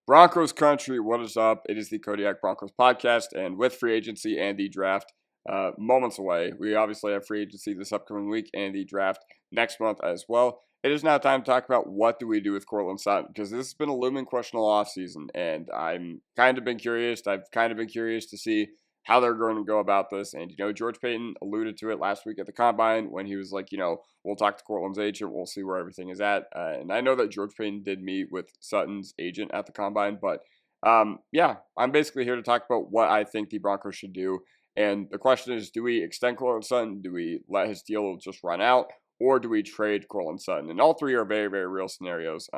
Broncos country, what is up? It is the Kodiak Broncos podcast, and with free agency and the draft moments away, we obviously have free agency this upcoming week and the draft next month as well. It is now time to talk about what do we do with Courtland Sutton, because this has been a looming question all offseason, and I've kind of been curious to see how they're going to go about this. And, George Payton alluded to it last week at the Combine when he was like, we'll talk to Courtland's agent. We'll see where everything is at. And I know that George Payton did meet with Sutton's agent at the Combine. But, I'm basically here to talk about what I think the Broncos should do. And the question is, do we extend Courtland Sutton? Do we let his deal just run out? Or do we trade Courtland Sutton? And all three are very, very real scenarios.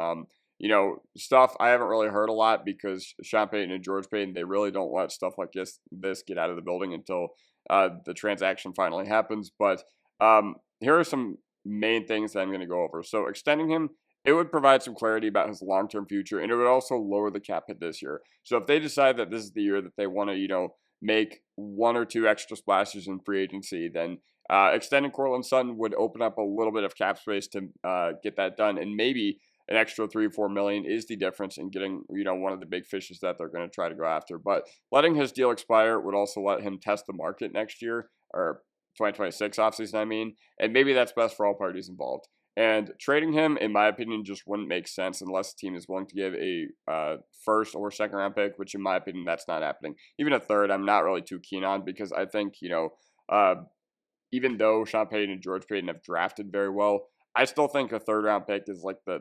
Stuff I haven't really heard a lot because Sean Payton and George Payton, they really don't let stuff like this get out of the building until the transaction finally happens. But here are some main things that I'm going to go over. So extending him, it would provide some clarity about his long-term future, and it would also lower the cap hit this year. So if they decide that this is the year that they want to, make one or two extra splashes in free agency, then extending Courtland Sutton would open up a little bit of cap space to get that done, and maybe an extra $3-4 million is the difference in getting, one of the big fishes that they're going to try to go after. But letting his deal expire would also let him test the market next year, or 2026 offseason, and maybe that's best for all parties involved. And trading him, in my opinion, just wouldn't make sense unless the team is willing to give a first or second round pick, which in my opinion, that's not happening. Even a third, I'm not really too keen on, because I think, even though Sean Payton and George Payton have drafted very well, I still think a third round pick is like the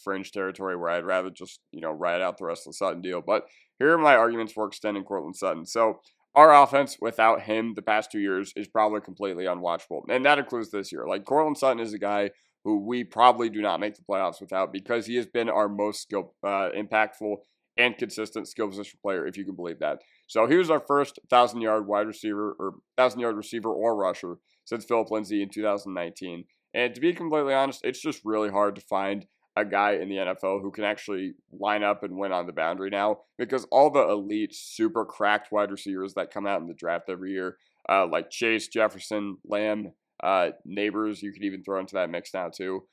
fringe territory where I'd rather just, ride out the rest of the Sutton deal. But here are my arguments for extending Courtland Sutton. So our offense without him the past 2 years is probably completely unwatchable. And that includes this year. Like, Courtland Sutton is a guy who we probably do not make the playoffs without, because he has been our most impactful and consistent skill position player, if you can believe that. So he was our first 1,000-yard wide receiver, or 1,000-yard receiver or rusher since Philip Lindsay in 2019. And to be completely honest, it's just really hard to find a guy in the NFL who can actually line up and win on the boundary now, because all the elite, super cracked wide receivers that come out in the draft every year, like Chase, Jefferson, Lamb, Neighbors, you could even throw into that mix now too.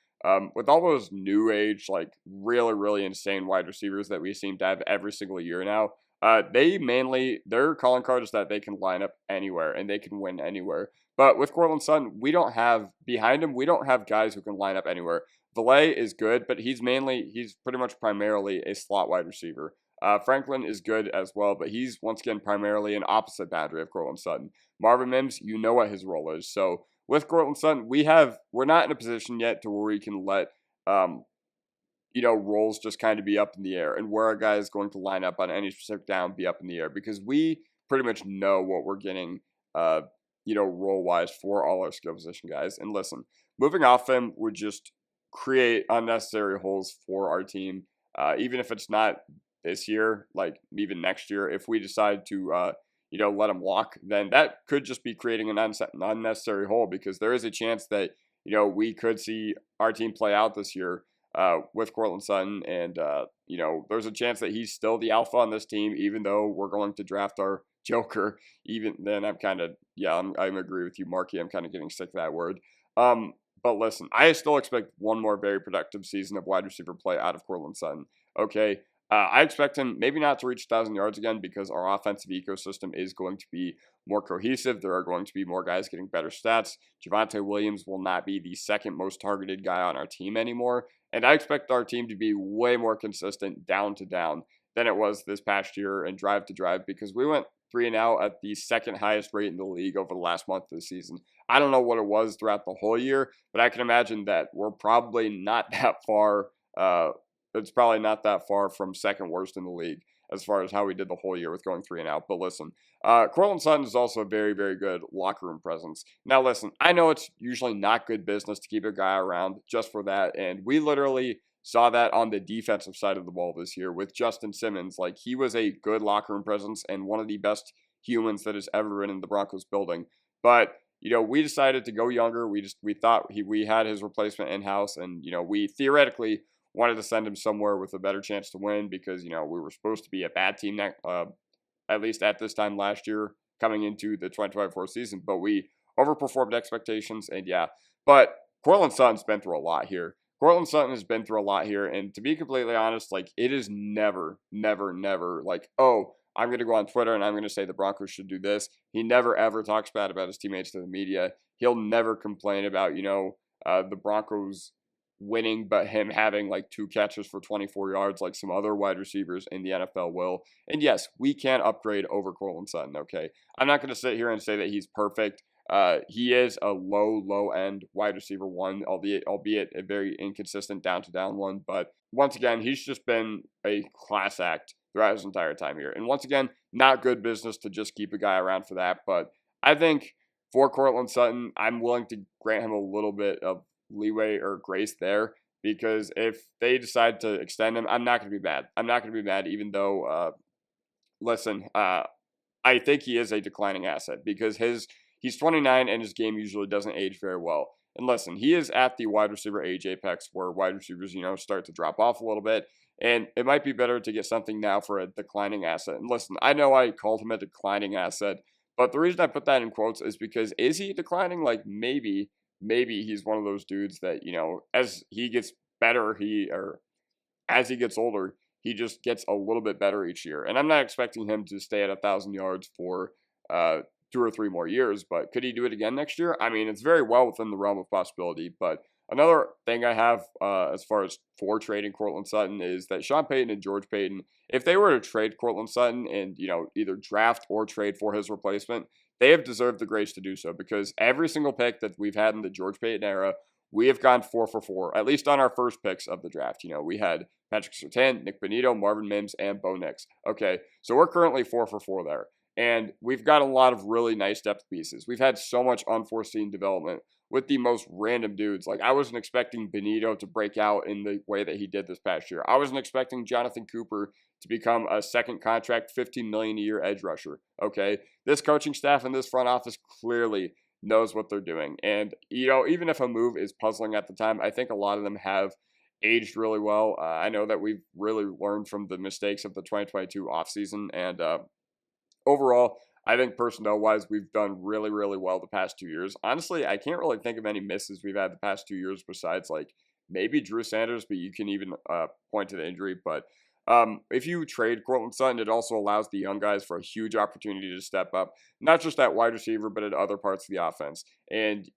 With all those new age, like really, really insane wide receivers that we seem to have every single year now, their calling card is that they can line up anywhere and they can win anywhere. But with Courtland Sutton, we don't have guys who can line up anywhere. Valet is good, but he's pretty much primarily a slot wide receiver. Franklin is good as well, but he's once again primarily an opposite boundary of Courtland Sutton. Marvin Mims, you know what his role is. So with Courtland Sutton, we're not in a position yet to where we can let roles just kind of be up in the air, and where a guy is going to line up on any specific down be up in the air, because we pretty much know what we're getting, role-wise for all our skill position guys. And listen, moving off him would just create unnecessary holes for our team, even if it's not this year, like even next year. If we decide to, let him walk, then that could just be creating an unnecessary hole, because there is a chance that, we could see our team play out this year with Courtland Sutton, and there's a chance that he's still the alpha on this team, even though we're going to draft our joker. Even then, I'm agree with you, Marky. I'm kind of getting sick of that word. But listen, I still expect one more very productive season of wide receiver play out of Courtland Sutton. Okay. I expect him maybe not to reach 1,000 yards again, because our offensive ecosystem is going to be more cohesive. There are going to be more guys getting better stats. Javonte Williams will not be the second most targeted guy on our team anymore. And I expect our team to be way more consistent down to down than it was this past year and drive to drive, because we went 3-0 at the second highest rate in the league over the last month of the season. I don't know what it was throughout the whole year, but I can imagine that we're probably not that far. It's probably not that far from second worst in the league as far as how we did the whole year with going 3-0. But listen, Courtland Sutton is also a very, very good locker room presence. Now listen, I know it's usually not good business to keep a guy around just for that, and we literally saw that on the defensive side of the ball this year with Justin Simmons. Like, he was a good locker room presence and one of the best humans that has ever been in the Broncos building. But we decided to go younger. We thought we had his replacement in-house, and we theoretically wanted to send him somewhere with a better chance to win, because we were supposed to be a bad team at least at this time last year coming into the 2024 season, but we overperformed expectations. And but Courtland Sutton's been through a lot here. Courtland Sutton has been through a lot here, and to be completely honest, like, it is never, never, never like, oh, I'm going to go on Twitter and I'm going to say the Broncos should do this. He never, ever talks bad about his teammates to the media. He'll never complain about, the Broncos winning, but him having like 2 catches for 24 yards like some other wide receivers in the NFL will. And yes, we can upgrade over Courtland Sutton, okay? I'm not going to sit here and say that he's perfect. He is a low end wide receiver one, albeit a very inconsistent down to down one. But once again, he's just been a class act throughout his entire time here. And once again, not good business to just keep a guy around for that. But I think for Courtland Sutton, I'm willing to grant him a little bit of leeway or grace there, because if they decide to extend him, I'm not going to be mad. I'm not going to be mad, even though, I think he is a declining asset because he's 29 and his game usually doesn't age very well. And listen, he is at the wide receiver age apex where wide receivers, start to drop off a little bit. And it might be better to get something now for a declining asset. And listen, I know I called him a declining asset, but the reason I put that in quotes is because is he declining? Like maybe he's one of those dudes that, as he gets better, as he gets older, he just gets a little bit better each year. And I'm not expecting him to stay at 1,000 yards for 2 or 3 more years, but could he do it again next year? I mean, it's very well within the realm of possibility. But another thing I have as far as for trading Courtland Sutton is that Sean Payton and George Paton, if they were to trade Courtland Sutton and, either draft or trade for his replacement, they have deserved the grace to do so, because every single pick that we've had in the George Paton era, we have gone 4 for 4, at least on our first picks of the draft. We had Patrick Surtain, Nick Bonito, Marvin Mims, and Bo Nix. Okay, so we're currently 4 for 4 there. And we've got a lot of really nice depth pieces. We've had so much unforeseen development with the most random dudes. Like, I wasn't expecting Bonito to break out in the way that he did this past year. I wasn't expecting Jonathan Cooper to become a second contract, $15 million a year edge rusher. Okay, this coaching staff and this front office clearly knows what they're doing. And, even if a move is puzzling at the time, I think a lot of them have aged really well. I know that we've really learned from the mistakes of the 2022 offseason, and overall, I think personnel-wise, we've done really, really well the past 2 years. Honestly, I can't really think of any misses we've had the past 2 years besides, like, maybe Drew Sanders, but you can even point to the injury. But if you trade Courtland Sutton, it also allows the young guys for a huge opportunity to step up, not just at wide receiver, but at other parts of the offense. And,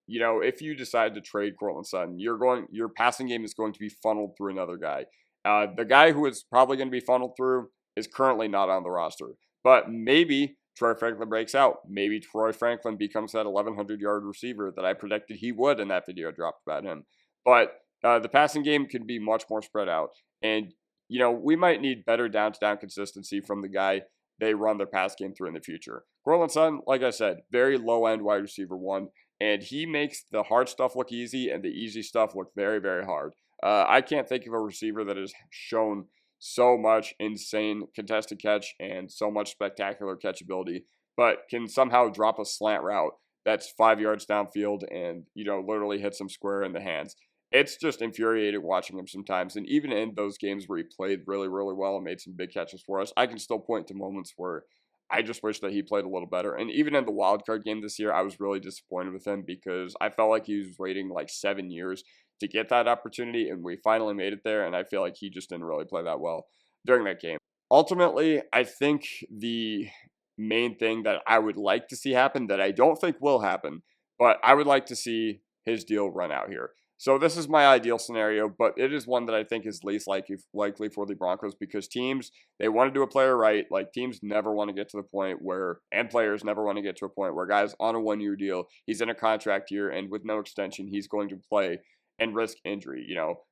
if you decide to trade Courtland Sutton, your passing game is going to be funneled through another guy. The guy who is probably going to be funneled through is currently not on the roster. But maybe Troy Franklin breaks out. Maybe Troy Franklin becomes that 1,100-yard receiver that I predicted he would in that video dropped about him. But the passing game can be much more spread out. And, we might need better down-to-down consistency from the guy they run their pass game through in the future. Courtland Sutton, like I said, very low-end wide receiver one. And he makes the hard stuff look easy and the easy stuff look very, very hard. I can't think of a receiver that has shown so much insane contested catch and so much spectacular catchability, but can somehow drop a slant route that's 5 yards downfield and, literally hits him square in the hands. It's just infuriating watching him sometimes. And even in those games where he played really, really well and made some big catches for us, I can still point to moments where I just wish that he played a little better. And even in the wild card game this year, I was really disappointed with him because I felt like he was waiting like 7 years to get that opportunity, and we finally made it there, and I feel like he just didn't really play that well during that game. Ultimately, I think the main thing that I would like to see happen, that I don't think will happen, but I would like to see his deal run out here. So this is my ideal scenario, but it is one that I think is least likely for the Broncos, because teams, they want to do a player right. Like, teams never want to get to the point where, and players never want to get to a point where guys on a 1-year deal, he's in a contract year, and with no extension, he's going to play and risk injury.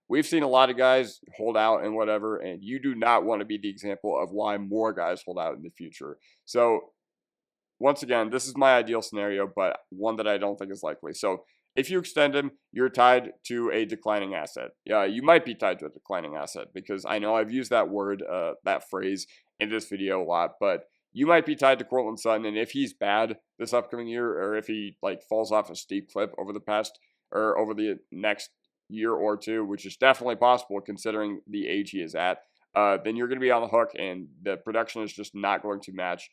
We've seen a lot of guys hold out and whatever, and you do not want to be the example of why more guys hold out in the future. So once again, this is my ideal scenario, but one that I don't think is likely. So if you extend him, you're tied to a declining asset. Yeah, you might be tied to a declining asset, because I know I've used that word, that phrase in this video a lot, but you might be tied to Courtland Sutton, and if he's bad this upcoming year, or if he falls off a steep cliff over the next year or two, which is definitely possible considering the age he is at, then you're going to be on the hook, and the production is just not going to match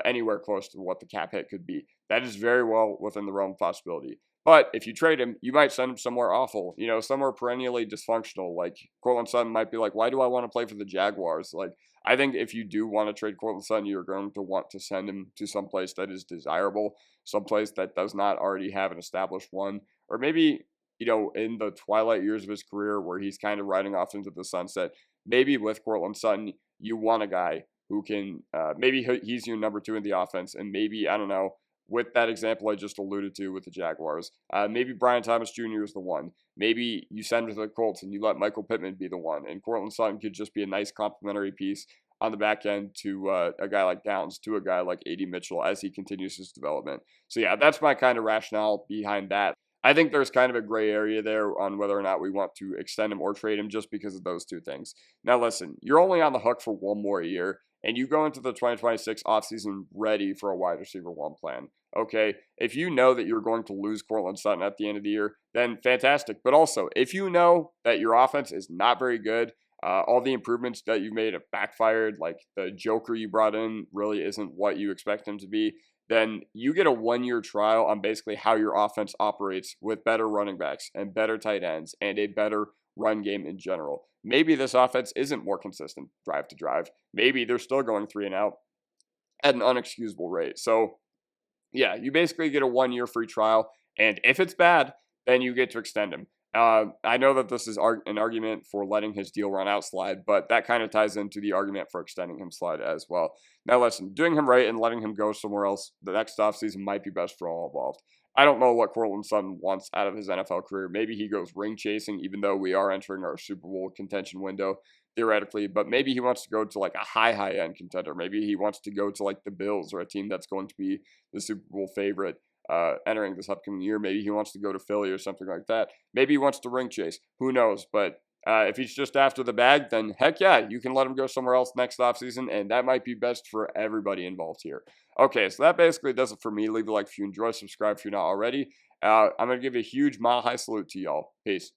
anywhere close to what the cap hit could be. That is very well within the realm of possibility. But if you trade him, you might send him somewhere awful, somewhere perennially dysfunctional. Like Courtland Sutton might be like, why do I want to play for the Jaguars? Like, I think if you do want to trade Courtland Sutton, you're going to want to send him to some place that is desirable, someplace that does not already have an established one, or maybe, in the twilight years of his career where he's kind of riding off into the sunset, maybe with Courtland Sutton, you want a guy who can, maybe he's your number 2 in the offense, and maybe, I don't know, with that example I just alluded to with the Jaguars. Maybe Brian Thomas Jr. is the one. Maybe you send him to the Colts and you let Michael Pittman be the one. And Courtland Sutton could just be a nice complementary piece on the back end to a guy like Downs, to a guy like A.D. Mitchell as he continues his development. So yeah, that's my kind of rationale behind that. I think there's kind of a gray area there on whether or not we want to extend him or trade him just because of those two things. Now listen, you're only on the hook for one more year, and you go into the 2026 offseason ready for a wide receiver 1 plan. Okay, if you know that you're going to lose Courtland Sutton at the end of the year, then fantastic. But also, if you know that your offense is not very good, all the improvements that you made have backfired, like the Joker you brought in really isn't what you expect him to be, then you get a 1-year trial on basically how your offense operates with better running backs and better tight ends and a better run game in general. Maybe this offense isn't more consistent drive to drive. Maybe they're still going 3 and out at an unexcusable rate. So yeah, you basically get a 1-year free trial, and if it's bad, then you get to extend him. I know that this is an argument for letting his deal run out slide, but that kind of ties into the argument for extending him slide as well. Now listen, doing him right and letting him go somewhere else the next offseason might be best for all involved. I don't know what Courtland Sutton wants out of his NFL career. Maybe he goes ring chasing, even though we are entering our Super Bowl contention window, theoretically, but maybe he wants to go to like a high-end contender. Maybe he wants to go to like the Bills or a team that's going to be the Super Bowl favorite entering this upcoming year. Maybe he wants to go to Philly or something like that. Maybe he wants to ring chase. Who knows? But if he's just after the bag, then heck yeah, you can let him go somewhere else next offseason, and that might be best for everybody involved here. Okay, so that basically does it for me. Leave a like if you enjoy, subscribe if you're not already. I'm going to give a huge mile high salute to y'all. Peace.